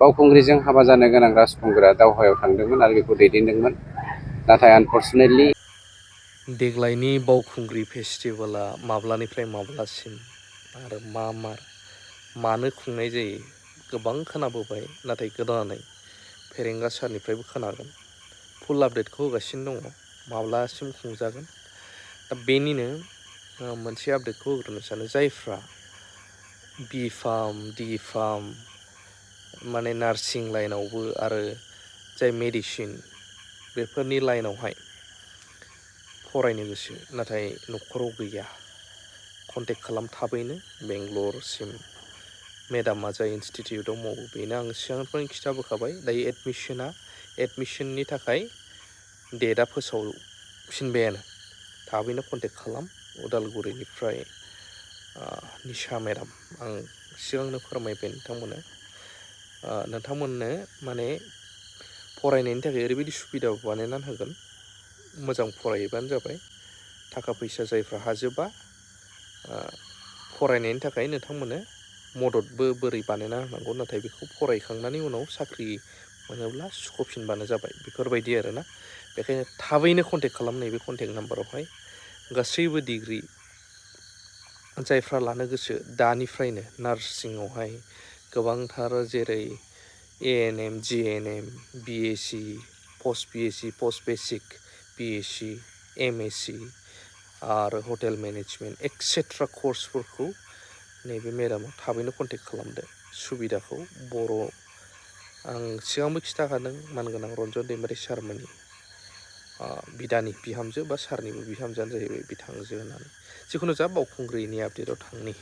बावखुंग्रिजों हाबा जानो गोनां राजखुंगुरा दावहायाव थांदोंमोन आरो बेखौ दैदेनदोंमोन। नाथाय आनफर्चुनेटलि देग्लायनि बावखुंग्रि फेस्टिभेला माब्लानिफ्राय माब्लासिम आरो मानो खुंनाय जायो गोबां खोनाबोबाय, नाथाय गोदानै फेरेंगा सारनिफ्रायबो खोनागोन। फुल आपडेटखौ होगासिनो दङ माब्लासिम खुंजागोन। दा बेनिनो मोनसे आपडेटखौ होग्रोनो सानो, जायफ्रा बि फार्म डि फार्म माने नार्सिं लाइनावबो आरो जाय मेडिसिन बेफोरनि लाइनावहाय फरायनो गोसो नाथाय न'खराव गैया, कन्टेक्ट खालाम थाबैनो बेंगलरसिम। मेडामा जाय इनस्टिटिउटआव मावो बेनो आं सिगांनिफ्रायनो खिथाबोखाबाय। दायो एडमिसननि थाखाय डेटआ फोसावफिनबायानो। थाबैनो कन्टेक्ट खालाम। उदालगुरिनिफ्राय निशा मेडाम, आं सिगांनो फोरमायबाय नोंथांमोननो माने फरायनायनि थाखाय ओरैबायदि सुबिदा बानायनानै होगोन, मोजां फरायोबानो जाबाय। थाखा फैसा जायफ्रा हाजोबा फरायनायनि थाखाय नोंथांमोननो मददबो बोरै बानायना होनांगौ, नाथाय बेखौ फरायखांनायनि उनाव साख्रि मोनोब्ला सुख'फिनबानो जाबाय, बेफोरबायदि आरोना। बेखायनो थाबैनो कन्टेक्ट खालाम नैबे कन्टेक्ट नाम्बारावहाय। गासैबो डिग्रि जायफ्रा लानो गोसो दानिफ्रायनो नार्सिंआवहाय गोबांथार, जेरै ANM, GNM, BSc, first BSc, first basic BSc, MSc आरो हटेल मेनेजमेन्ट एक्सेट्रा कर्सफोरखौ नैबे मेडामाव थाबैनो कन्टेक्ट खालामदो। सुबिदाखौ आं सिगांबो खिथाखादों, मानगोनां रन्जन दैमारि सारमोननि बिदानि बिहामजो बा सारनिबो बिहामजोआनो जाहैबाय बिथांजो होननानै। जिखुनु जा बावखुंग्रिनि आपडेटआव थांनि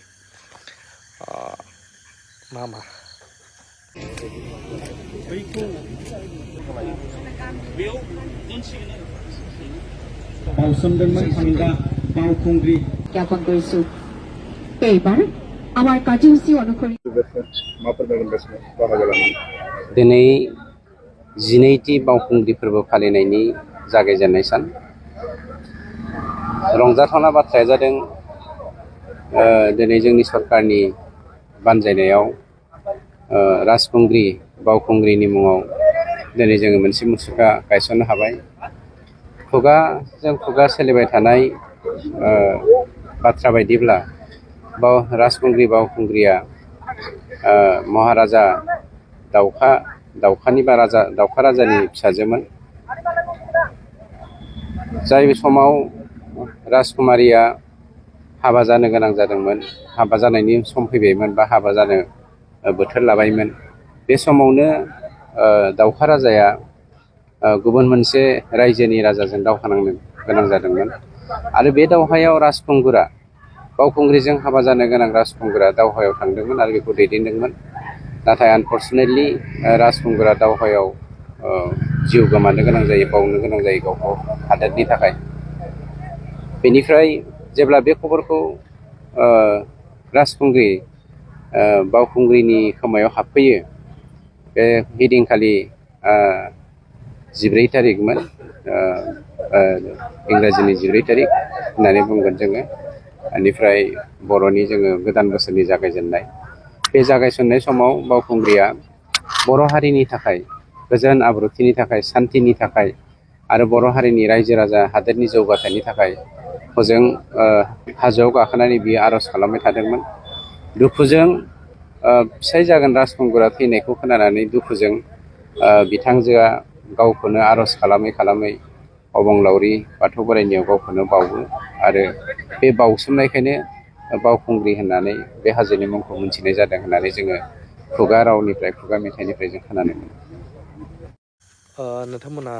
मा बावसोमदोंमोन थांगा बावखुंग्रि জ্ঞাপন কৰিছো। এইবাৰ আমাৰ কাৰ্যসূচী অনুসৰি दिनै 12টি बावखुंग्रि फोरबो फालिनायनि जागायजेननाय सान। रंजाथावना बाथ्राया जादों दिनै जोंनि सरकारनि बानजायनायाव राजखुंग्रि बावखुंग्रिनि मुङाव दिनै जोङो मोनसे मुसुखा गायसननो हाबाय। खुगाजों खुगा सोलिबाय थानाय बाथ्रा बायदिब्ला राजखुंग्रि बावखुंग्रिया महाराजा दाउखा राजानि फिसाजोमोन। जाय समाव राजकुमारिया हाबा जानो गोनां जादोंमोन, हाबा जानायनि सम फैबायमोन बा हाबा जानो बोथोर लाबायमोन, बे समावनो दाउखा राजाया गुबुन मोनसे रायजोनि राजाजों दावहा नांनो गोनां जादोंमोन। आरो बे दावहायाव राजखुंगुरा बावखुंग्रिजों हाबा जानो गोनां राजखुंगुरा दावहायाव थांदोंमोन आरो बेखौ दैदेनदोंमोन। नाथाय आनफर्चुनेटलि राजखुंगुरा दावहायाव जिउ गोमानो गोनां जायो, बावनो गोनां जायो गावखौ हादोरनि थाखाय। बेनिफ्राय जेब्ला बे खबरखौ राजखुंग्रि बावखुंग्रिनि खोमायाव हाबफैयो, बे हिदिनखालि 14 थारिखमोन, इंराजिनि 14 थारिख होननानै बुंगोन जोङो। बेनिफ्राय बर'नि जोङो गोदान बोसोरनि जागायजेननाय। बे जागायसननाय समाव बावखुंग्रिया बर' हारिनि थाखाय, गोजोन आब्रुथिनि थाखाय, सान्थिनि थाखाय आरो बर' हारिनि रायजो राजा हादोरनि जौगाथायनि थाखाय हजों हाजोआव गाखोनानै बियो आर'ज खालामबाय थादोंमोन। दुखुजों फिसाय जागोन राजखुंगुरा थैनायखौ खोनानानै दुखुजों बिथांजोआ गावखौनो आर'ज खालामै खालामै अबंलावरि बाथौ बोराइनियाव गावखौनो बावो। आरो बे बावसोमनायखायनो बावखुंग्रि होननानै बे हाजोनि मुंखौ मिथिनाय जादों होननानै जोङो खुगा रावनिफ्राय, खुगा मेथाइनिफ्राय जों खोनानो मोनो। नोंथांमोना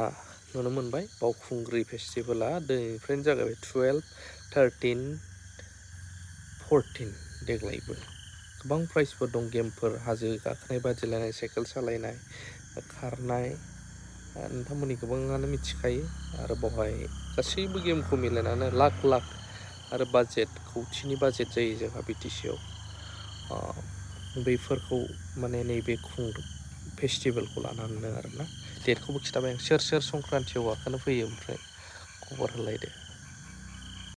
नुनो मोनबाय बावखुंग्रि फेस्टिभेला दिनैनिफ्रायनो जागायबाय। 12, 13, 14 देग्लायबो गोबां प्राइजफोर दं, गेमफोर, हाजो गाखोनाय बादिलायनाय, साइकेल सालायनाय, खारनाय, नोंथांमोननि गोबाङानो मिथिखायो। आरो बेवहाय गासैबो गेमखौ मिलायनानै लाख आरो बाजेट, कौटिनि बाजेट जायो जोंहा BTCआव। बैफोरखौ माने नैबे फेस्टिभेलखौ लानानै आरोना। डेटखौबो खिथाबाय आं। सोर संक्रान्तियाव गाखोनो फैयो ओमफ्राय खबर होलायदो।